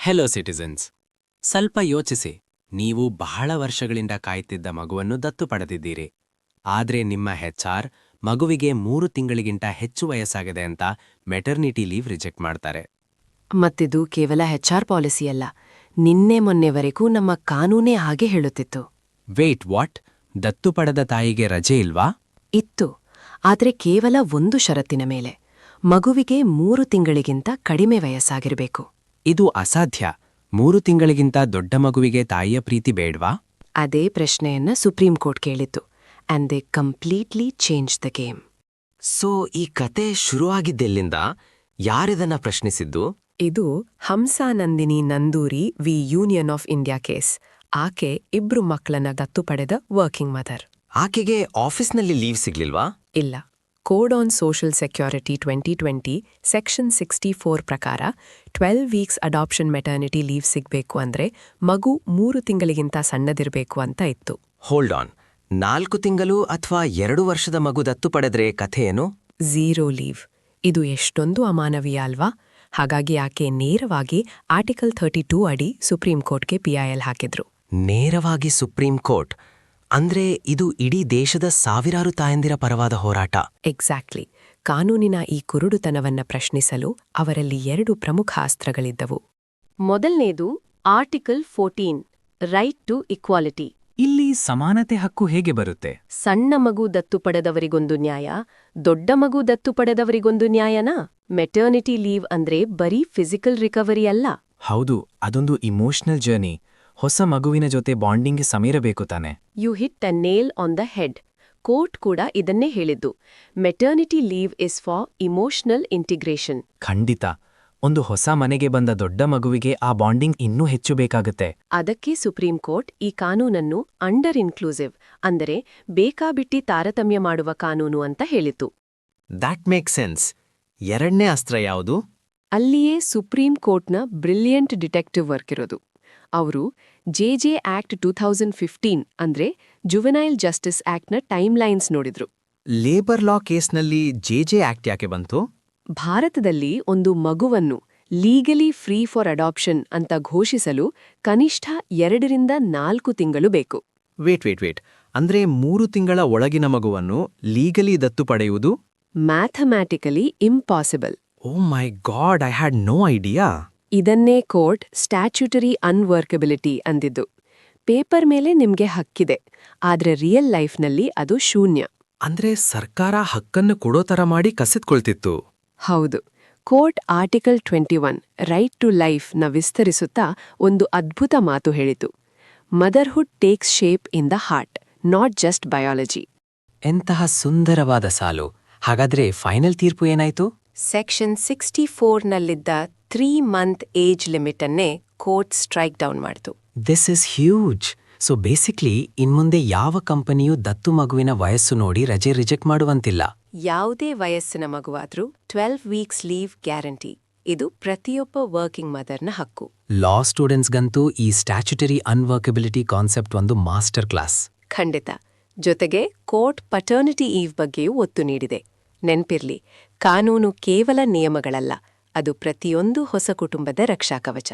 Hello citizens, ಸ್ವಲ್ಪ ಯೋಚಿಸಿ. ನೀವು ಬಹಳ ವರ್ಷಗಳಿಂದ ಕಾಯ್ತಿದ್ದ ಮಗುವನ್ನು ದತ್ತು ಪಡೆದಿದ್ದೀರಿ. ಆದ್ರೆ ನಿಮ್ಮ HR ಮಗುವಿಗೆ 3 ತಿಂಗಳಿಗಿಂತ ಹೆಚ್ಚು ವಯಸ್ಸಾಗಿದೆ ಅಂತ ಮೆಟರ್ನಿಟಿ ಲೀವ್ ರಿಜೆಕ್ಟ್ ಮಾಡ್ತಾರೆ. ಮತ್ತಿದು ಕೇವಲ HR ಪಾಲಿಸಿಯಲ್ಲ, ನಿನ್ನೆ ಮೊನ್ನೆವರೆಗೂ ನಮ್ಮ ಕಾನೂನೇ ಹಾಗೆ ಹೇಳುತ್ತಿತ್ತು. Wait, what? ದತ್ತು ಪಡೆದ ತಾಯಿಗೆ ರಜೆ ಇಲ್ವಾ? ಇತ್ತು, ಆದ್ರೆ ಕೇವಲ ಒಂದು ಷರತ್ತಿನ ಮೇಲೆ. ಮಗುವಿಗೆ 3 ತಿಂಗಳಿಗಿಂತ ಕಡಿಮೆ ವಯಸ್ಸಾಗಿರಬೇಕು. ಇದು ಅಸಾಧ್ಯ. 3 ತಿಂಗಳಿಗಿಂತ ದೊಡ್ಡ ಮಗುವಿಗೆ ತಾಯಿಯ ಪ್ರೀತಿ ಬೇಡ್ವಾ? ಅದೇ ಪ್ರಶ್ನೆಯನ್ನ ಸುಪ್ರೀಂ ಕೋರ್ಟ್ ಕೇಳಿತು. And they completely change the game. So ಈ ಕತೆ ಶುರುವಾಗಿದ್ದೆಲ್ಲಿಂದ? ಯಾರಿದನ್ನ ಪ್ರಶ್ನಿಸಿದ್ದು? ಇದು Hamsanandini Nanduri v union of India case. ಆಕೆ 2 ಮಕ್ಕಳನ್ನ ದತ್ತು ಪಡೆದ ವರ್ಕಿಂಗ್ ಮದರ್. ಆಕೆಗೆ ಆಫೀಸ್ನಲ್ಲಿ ಲೀವ್ ಸಿಗ್ಲಿಲ್ವಾ? ಇಲ್ಲ. Code on social security 2020 section 64 ಪ್ರಕಾರ 12 ವೀಕ್ಸ್ ಅಡಾಪ್ಷನ್ ಮೆಟರ್ನಿಟಿ ಲೀವ್ ಸಿಗ್ಬೇಕು ಅಂದ್ರೆ ಮಗು 3 ತಿಂಗಳಿಗಿಂತ ಸಣ್ಣದಿರಬೇಕು ಅಂತ ಇತ್ತು. ಹೋಲ್ಡ್ ಆನ್, 4 ತಿಂಗಳು ಅಥವಾ 2 ವರ್ಷದ ಮಗು ದತ್ತು ಪಡೆದ್ರೆ ಕಥೆ ಏನು? 0 ಲೀವ್. ಇದು ಎಷ್ಟೊಂದು ಅಮಾನವೀಯ ಅಲ್ವಾ? ಹಾಗಾಗಿ ಆಕೆ ನೇರವಾಗಿ ಆರ್ಟಿಕಲ್ 32 ಅಡಿ ಸುಪ್ರೀಂ ಕೋರ್ಟ್ಗೆ PIL ಹಾಕಿದ್ರು. ನೇರವಾಗಿ ಸುಪ್ರೀಂ ಕೋರ್ಟ್ ಅಂದ್ರೆ ಇದು ಇಡೀ ದೇಶದ ಸಾವಿರಾರು ತಾಯಂದಿರ ಪರವಾದ ಹೋರಾಟ. ಎಕ್ಸಾಕ್ಟ್ಲಿ. ಕಾನೂನಿನ ಈ ಕುರುಡುತನವನ್ನ ಪ್ರಶ್ನಿಸಲು ಅವರಲ್ಲಿ 2 ಪ್ರಮುಖ ಅಸ್ತ್ರಗಳಿದ್ದವು. ಮೊದಲನೇದು ಆರ್ಟಿಕಲ್ 14, ರೈಟ್ ಟು ಇಕ್ವಾಲಿಟಿ. ಇಲ್ಲಿ ಸಮಾನತೆ ಹಕ್ಕು ಹೇಗೆ ಬರುತ್ತೆ? ಸಣ್ಣ ಮಗು ದತ್ತು ಪಡೆದವರಿಗೊಂದು ನ್ಯಾಯ, ದೊಡ್ಡ ಮಗು ದತ್ತು ಪಡೆದವರಿಗೊಂದು ನ್ಯಾಯನಾ? ಮೆಟರ್ನಿಟಿ ಲೀವ್ ಅಂದ್ರೆ ಬರೀ ಫಿಸಿಕಲ್ ರಿಕವರಿ ಅಲ್ಲ. ಹೌದು, ಅದೊಂದು ಇಮೋಷನಲ್ ಜರ್ನಿ. ಹೊಸ ಮಗುವಿನ ಜೊತೆ ಬಾಂಡಿಂಗ್ಗೆ ಸಮೀರಬೇಕು ತಾನೆ. You hit a nail on the head. Court ಕೂಡ ಇದನ್ನೇ ಹೇಳಿದ್ದು. Maternity leave is for emotional integration. ಖಂಡಿತ. ಒಂದು ಹೊಸ ಮನೆಗೆ ಬಂದ ದೊಡ್ಡ ಮಗುವಿಗೆ ಆ ಬಾಂಡಿಂಗ್ ಇನ್ನೂ ಹೆಚ್ಚು ಬೇಕಾಗುತ್ತೆ. ಅದಕ್ಕೆ ಸುಪ್ರೀಂ ಕೋರ್ಟ್ ಈ ಕಾನೂನನ್ನು ಅಂಡರ್ ಇನ್ಕ್ಲೂಸಿವ್, ಅಂದರೆ ಬೇಕಾಬಿಟ್ಟಿ ತಾರತಮ್ಯ ಮಾಡುವ ಕಾನೂನು ಅಂತ ಹೇಳಿತು. That make sense. ಎರಡನೇ ಅಸ್ತ್ರ ಯಾವುದು? ಅಲ್ಲಿಯೇ ಸುಪ್ರೀಂ ಕೋರ್ಟ್ನ ಬ್ರಿಲಿಯಂಟ್ ಡಿಟೆಕ್ಟಿವ್ ವರ್ಕ್ ಇರೋದು. ಅವರು JJ ಆಕ್ಟ್ 2015 ಅಂದ್ರೆ ಜುವೆನೈಲ್ ಜಸ್ಟಿಸ್ ಆಕ್ಟ್ನ ಟೈಮ್ಲೈನ್ಸ್ ನೋಡಿದ್ರು. ಲೇಬರ್ ಲಾ ಕೇಸ್ನಲ್ಲಿ JJ ಆಕ್ಟ್ ಯಾಕೆ ಬಂತು? ಭಾರತದಲ್ಲಿ ಒಂದು ಮಗುವನ್ನು ಲೀಗಲಿ ಫ್ರೀ ಫಾರ್ ಅಡಾಪ್ಷನ್ ಅಂತ ಘೋಷಿಸಲು ಕನಿಷ್ಠ 2 ರಿಂದ 4 ತಿಂಗಳು ಬೇಕು. ವೇಟ್. ಅಂದ್ರೆ 3 ತಿಂಗಳ ಒಳಗಿನ ಮಗುವನ್ನು ಲೀಗಲಿ ದತ್ತು ಪಡೆಯುವುದು mathematically impossible. Oh my God, I had no idea. ಇದನ್ನೇ ಕೋರ್ಟ್ ಸ್ಟ್ಯಾಚ್ಯೂಟರಿ ಅನ್ವರ್ಕಬಿಲಿಟಿ ಅಂದಿದ್ದು. ಪೇಪರ್ ಮೇಲೆ ನಿಮ್ಗೆ ಹಕ್ಕಿದೆ, ಆದ್ರೆ ರಿಯಲ್ ಲೈಫ್ನಲ್ಲಿ ಅದು ಶೂನ್ಯ. ಅಂದ್ರೆ ಸರ್ಕಾರ ಹಕ್ಕನ್ನು ಕೊಡೋ ತರ ಮಾಡಿ ಕಸಿದ್ಕೊಳ್ತಿತ್ತು. ಹೌದು. Court article 21 right to life ನ ವಿಸ್ತರಿಸುತ್ತಾ ಒಂದು ಅದ್ಭುತ ಮಾತು ಹೇಳಿತು. Motherhood takes shape in the heart, not just biology. ಎಂತಹ ಸುಂದರವಾದ ಸಾಲು. ಹಾಗಾದ್ರೆ ಫೈನಲ್ ತೀರ್ಪು ಏನಾಯ್ತು? ಸೆಕ್ಷನ್ 64ನಲ್ಲಿದ್ದ 3 ಮಂತ್ ಏಜ್ ಲಿಮಿಟ್ ಅನ್ನೇ ಕೋರ್ಟ್ ಸ್ಟ್ರೈಕ್ ಡೌನ್ ಮಾಡಿತು. This is huge. So basically ಇನ್ಮುಂದೆ ಯಾವ ಕಂಪನಿಯೂ ದತ್ತು ಮಗುವಿನ ವಯಸ್ಸು ನೋಡಿ ರಜೆ ರಿಜೆಕ್ಟ್ ಮಾಡುವಂತಿಲ್ಲ. ಯಾವುದೇ ವಯಸ್ಸಿನ ಮಗುವಾದ್ರೂ 12 ವೀಕ್ಸ್ ಲೀವ್ ಗ್ಯಾರಂಟಿ. ಇದು ಪ್ರತಿಯೊಬ್ಬ ವರ್ಕಿಂಗ್ ಮದರ್ನ ಹಕ್ಕು. ಲಾ ಸ್ಟೂಡೆಂಟ್ಸ್ಗಂತೂ ಈ ಸ್ಟ್ಯಾಚ್ಯುಟರಿ ಅನ್ವರ್ಕಬಿಲಿಟಿ ಕಾನ್ಸೆಪ್ಟ್ ಒಂದು ಮಾಸ್ಟರ್ ಕ್ಲಾಸ್. ಖಂಡಿತ. ಜೊತೆಗೆ ಕೋರ್ಟ್ ಪಟರ್ನಿಟಿ ಈವ್ ಬಗ್ಗೆಯೂ ಒತ್ತು ನೀಡಿದೆ. ನೆನ್ಪಿರ್ಲಿ, ಕಾನೂನು ಕೇವಲ ನಿಯಮಗಳಲ್ಲ, ಅದು ಪ್ರತಿಯೊಂದು ಹೊಸ ಕುಟುಂಬದ ರಕ್ಷಾಕವಚ.